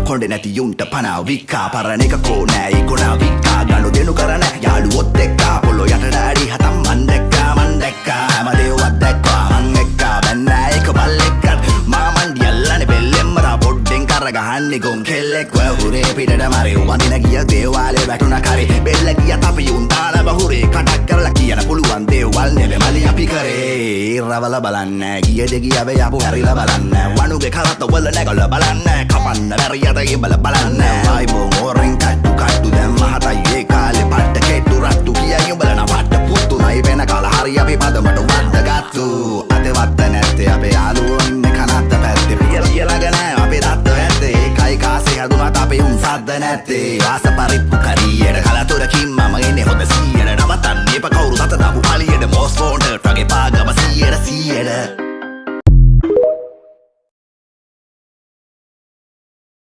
කොණ්ඩේ නැති යුන්ට පනා වික්කා පරණ එක කෝ නෑ ඉක්ුණා වික්කා ගණු දෙනු කරන යාළුවොත් එක්කා පොළො යට ඩෑඩි හතම් මන් දැක්කා හැමදේවත් දැක්කා මං එක්කා බැන්නෑ එක බල්ලෙක්කත් මාමන්ඩි අල්ලන්නේ බෙල්ලෙම්මරා පොඩ්ඩෙන් කරගහන්නේ ගොන් කෙල්ලෙක් වහුරේ පිටට මරේ වඳින ගිය දේවාලේ වැටුණා කරේ බෙල්ල ගිය අපි උන් දාලා බහුරේ කටක් කරලා කියන පුළුවන් දේවල් නෙවෙයි මලි අපි කරේ රවල බලන්න ගිය දෙගිය අපි අපු හැරිලා බලන්න වණුගේ කරත්ත වල නැගලා බලන්න කපන්න බැරියට ඉබල බලන්න ආයිබෝ මොරෙන් කට්ටු දැම්ම හතයි ඒ කාලේ පට්ට කෙට්ටු රට්ටු කියයි උඹලන පට්ට පුතු නයි වෙන කාල හරි අපි පදමට වද්දගත්තු අද වත්ත නැත්තේ අපේ යාළුවෝ ඉන්නේ කනත්ත පැත්තේ කියලාගෙන අපේ දත්ත ඇත්තේ ඒකයි කාසේ හදුනත් අපේ උන් සද්ද නැත්තේ වාස පරිප්පු කරියට කලතුරකින්